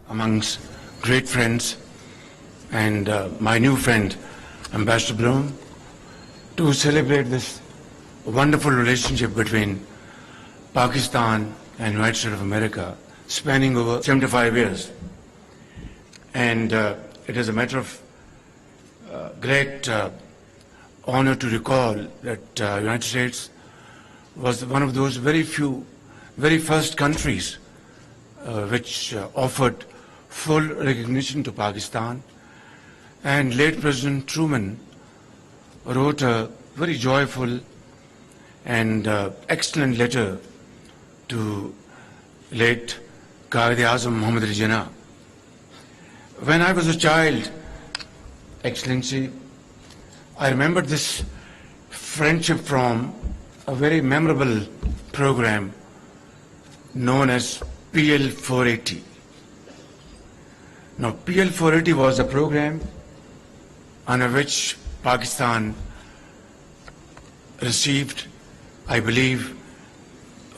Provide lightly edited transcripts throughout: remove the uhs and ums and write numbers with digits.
amongst great friends and my new friend, Ambassador Bloom, to celebrate this wonderful relationship between Pakistan and United States of America, spanning over 75 years. And it is a matter of great honor to recall that United States was one of those very first countries which offered full recognition to Pakistan. And late President Truman wrote a very joyful and excellent letter to late Quaid-e-Azam Muhammad Ali Jinnah. When I was a child, Excellency, I remember this friendship from a very memorable program known as PL 480. Now, PL 480 was a program under which Pakistan received, I believe,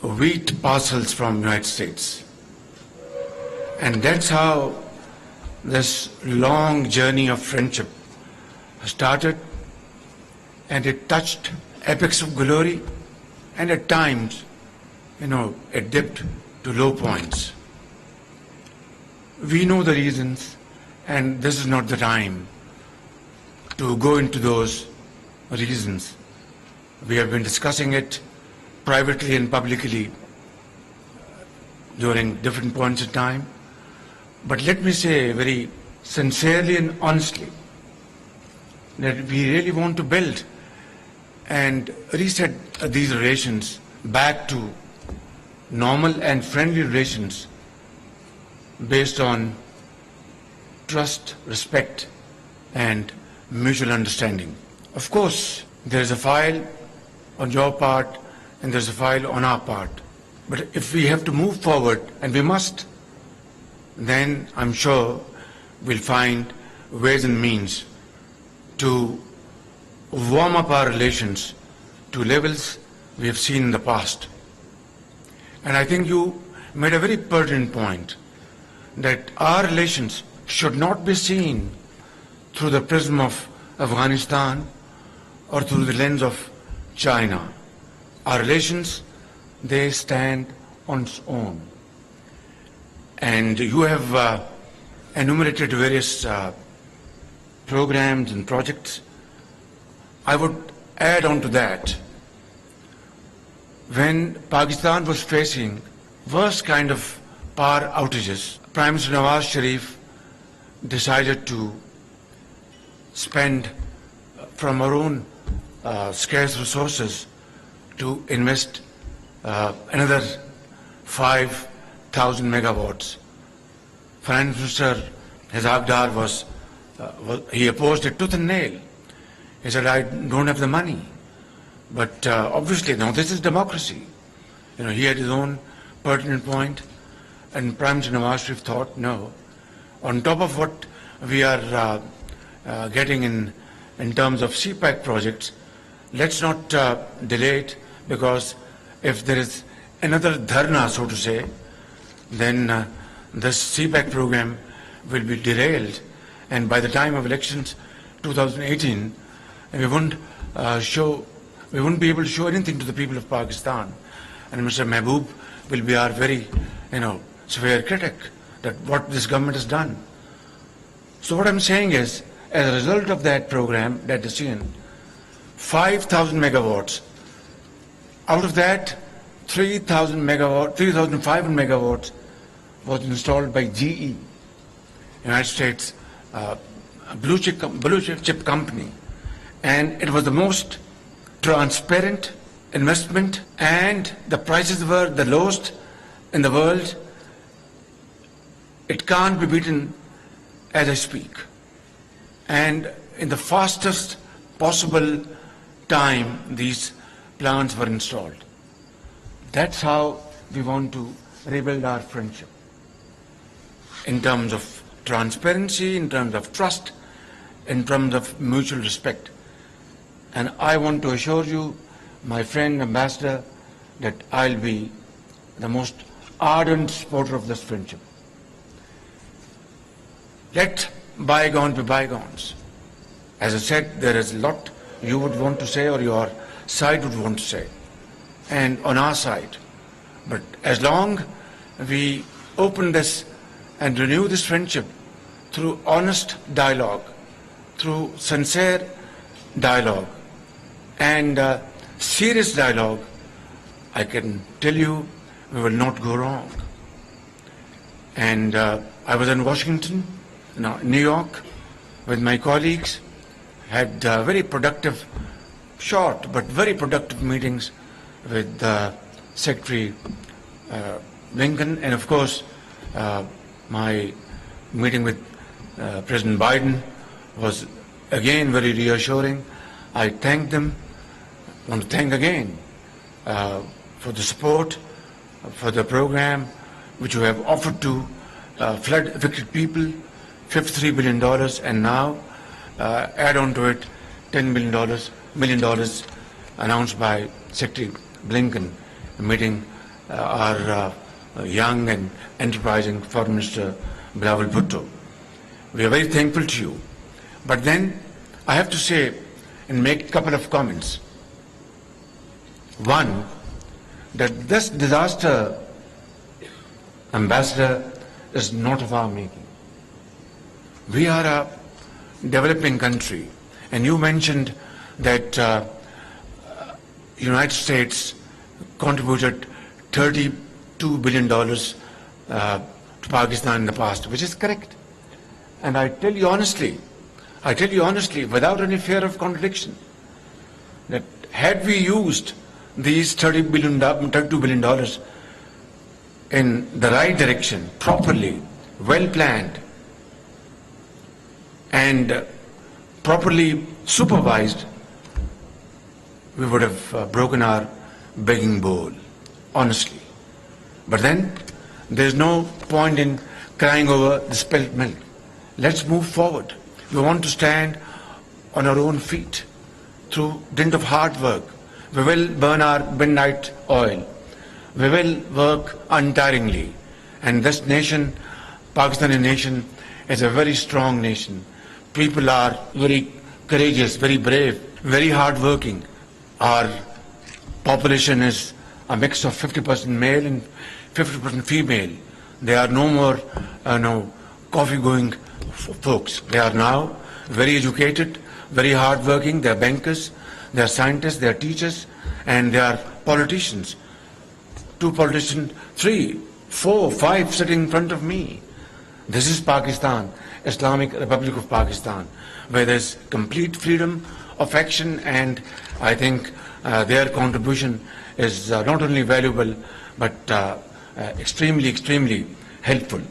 wheat parcels from United States. And that's how this long journey of friendship started, and it touched epics of glory, and at times, it dipped to low points. We know the reasons, and this is not the time to go into those reasons. We have been discussing it privately and publicly during different points in time. But let me say very sincerely and honestly that we really want to build and reset these relations back to normal and friendly relations based on trust, respect, and mutual understanding. Of course, there is a file on your part and there's a file on our part. But if we have to move forward, and we must, then I'm sure we'll find ways and means to warm up our relations to levels we have seen in the past. And I think you made a very pertinent point that our relations should not be seen through the prism of Afghanistan or through the lens of China. Our relations, they stand on its own. And you have enumerated various programs and projects. I would add on to that. When Pakistan was facing worst kind of power outages, Prime Minister Nawaz Sharif decided to spend from our own scarce resources to invest another 5,000 megawatts. Finance Minister Hazak Dar he opposed it tooth and nail. He said, I don't have the money. But obviously, now this is democracy. He had his own pertinent point, and Prime Minister Nawaz Sharif thought, no, on top of what we are getting in terms of CPAC projects, let's not delay it, because if there is another dharna, so to say, then this CPAC program will be derailed, and by the time of elections 2018, we wouldn't be able to show anything to the people of Pakistan. And Mr. Mehboob will be our very, severe critic that what this government has done. So what I'm saying is, as a result of that program, that decision, 5,000 megawatts, out of that, 3,500 megawatts was installed by GE, United States blue chip company. And it was the most transparent investment, and the prices were the lowest in the world. It can't be beaten as I speak. And in the fastest possible time, these plants were installed. That's how we want to rebuild our friendship. In terms of transparency, in terms of trust, in terms of mutual respect. And I want to assure you, my friend Ambassador, that I'll be the most ardent supporter of this friendship. Let bygones be bygones. As I said, there is a lot you would want to say or your side would want to say, and on our side. But as long we open this and renew this friendship through honest dialogue, through sincere dialogue and serious dialogue, I can tell you we will not go wrong. And I was in Washington, New York, with my colleagues, had very productive, short but very productive meetings with Secretary Blinken, and of course my meeting with President Biden was again very reassuring. I thank them, want to thank again for the support, for the program which you have offered to flood affected people, $53 billion, and now add on to it $10 million announced by Secretary Blinken, meeting our young and enterprising Foreign Minister Bilawal Bhutto. We are very thankful to you. But then I have to say and make a couple of comments. One, that this disaster, Ambassador, is not of our making. We are a developing country, and you mentioned that United States contributed $32 billion to Pakistan in the past, which is correct. And I tell you honestly, without any fear of contradiction, that had we used these $32 billion in the right direction, properly, well planned, and properly supervised, we would have broken our begging bowl, honestly. But then there's no point in crying over the spilt milk. Let's move forward. We want to stand on our own feet through dint of hard work. We will burn our midnight oil. We will work untiringly. And this nation, Pakistani nation, is a very strong nation. People are very courageous, very brave, very hardworking. Our population is a mix of 50% male and 50% female. They are no more coffee-going folks. They are now very educated, very hardworking. They are bankers, they are scientists, they are teachers, and they are politicians. 2 politicians, 3, 4, 5 sitting in front of me. This is Pakistan, Islamic Republic of Pakistan, where there's complete freedom of action, and I think their contribution is not only valuable but extremely, extremely helpful.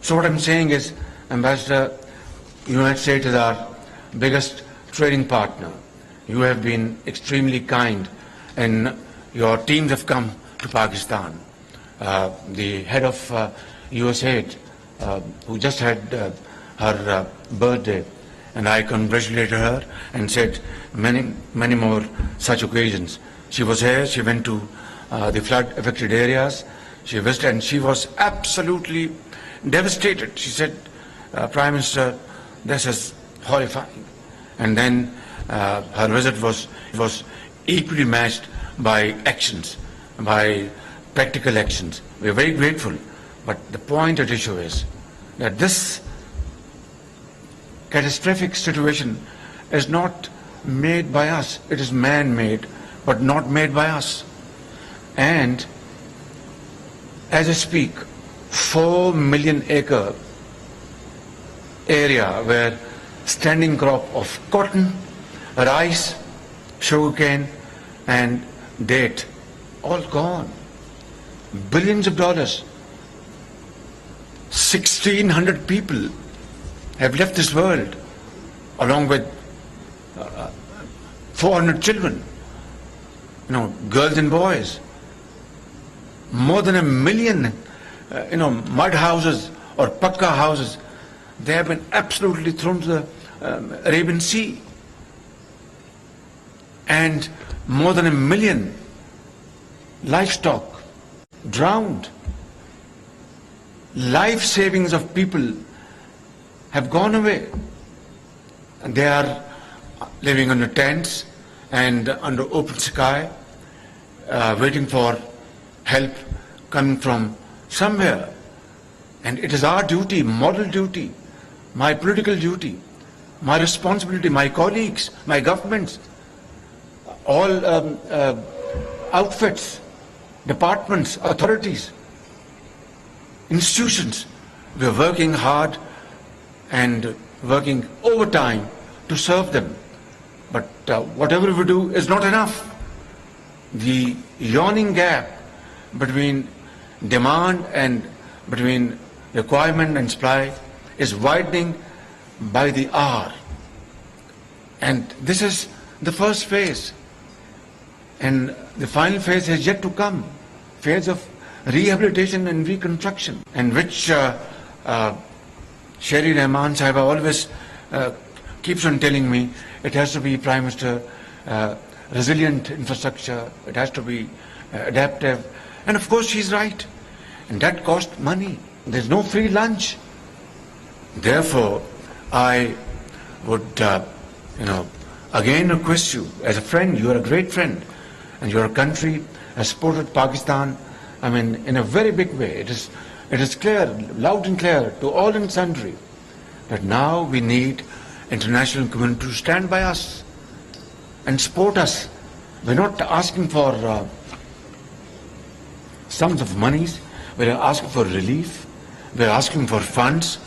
So what I'm saying is, Ambassador, United States is our biggest trading partner. You have been extremely kind, and your teams have come to Pakistan. The head of USAID, who just had her birthday, and I congratulated her and said many, many more such occasions. She was here, she went to the flood-affected areas, she visited, and she was absolutely devastated. She said, Prime Minister, this is horrifying. And then her visit was equally matched by actions, by practical actions. We are very grateful, but the point at issue is that this catastrophic situation is not made by us. It is man-made, but not made by us. And as I speak, 4 million acre area where standing crop of cotton, rice, sugarcane, and date, all gone. Billions of dollars. 1,600 people have left this world, along with 400 children, girls and boys. More than 1 million, mud houses or pakka houses, they have been absolutely thrown to the Arabian Sea. And more than 1 million livestock drowned. Life savings of people have gone away. They are living under tents and under open sky, waiting for help coming from somewhere. And it is our duty, moral duty, my political duty, my responsibility, my colleagues, my governments, all outfits, departments, authorities, institutions. We are working hard and working overtime to serve them. But whatever we do is not enough. The yawning gap between demand and between requirement and supply is widening by the hour. And this is the first phase. And the final phase has yet to come, phase of rehabilitation and reconstruction, and which Sherry Rahman Sahiba always keeps on telling me it has to be, Prime Minister, resilient infrastructure, it has to be adaptive. And of course she's right. And that costs money. There's no free lunch. Therefore, I would, again request you, as a friend, you are a great friend, and your country has supported Pakistan, in a very big way. It is clear, loud and clear to all and sundry, that now we need international community to stand by us and support us. We're not asking for sums of monies. We're asking for relief. We're asking for funds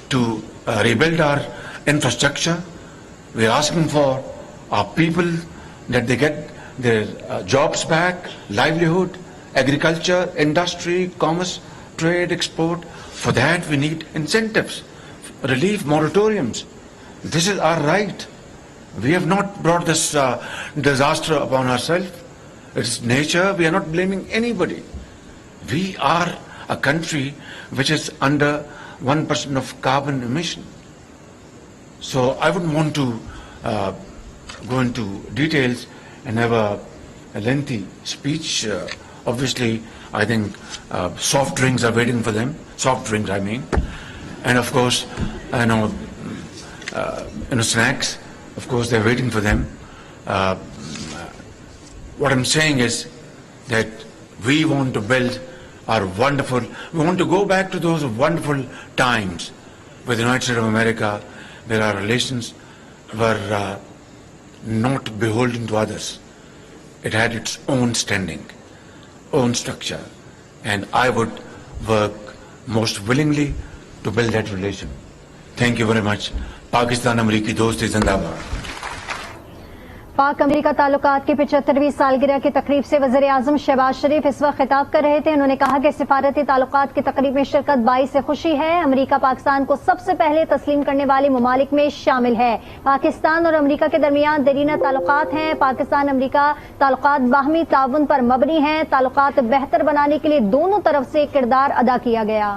to rebuild our infrastructure. We're asking for our people that they get their jobs back, livelihood, agriculture, industry, commerce, trade, export. For that we need incentives, relief, moratoriums. This is our right. We have not brought this disaster upon ourselves. It's nature. We are not blaming anybody. We are a country which is under 1% of carbon emission. So I wouldn't want to go into details and have a lengthy speech. Obviously, I think soft drinks are waiting for them. Soft drinks, I mean. And of course, snacks, of course, they're waiting for them. What I'm saying is that we want to build we want to go back to those wonderful times with the United States of America, where our relations were not beholden to others. It had its own standing, own structure, and I would work most willingly to build that relation. Thank you very much. Pakistan Ameriki Dosti Zindabad. पाक America ताल्लुकात की 75वीं सालगिरह की तकरीब से वज़ीर आज़म शहबाज शरीफ इस वक्त खिताब कर रहे थे। उन्होंने कहा कि सिफारती ताल्लुकात की तकरीब में शिरकत बाइस से खुशी है। अमेरिका पाकिस्तान को सबसे पहले तस्लीम करने वाले ममालिक में शामिल है। पाकिस्तान और अमेरिका के दरमियान देरीना ताल्लुकात हैं। पाकिस्तान अमेरिका ताल्लुकात बाहमी ताउन पर मबनी हैं। ताल्लुकात बेहतर बनाने के लिए दोनों तरफ से किरदार अदा किया गया।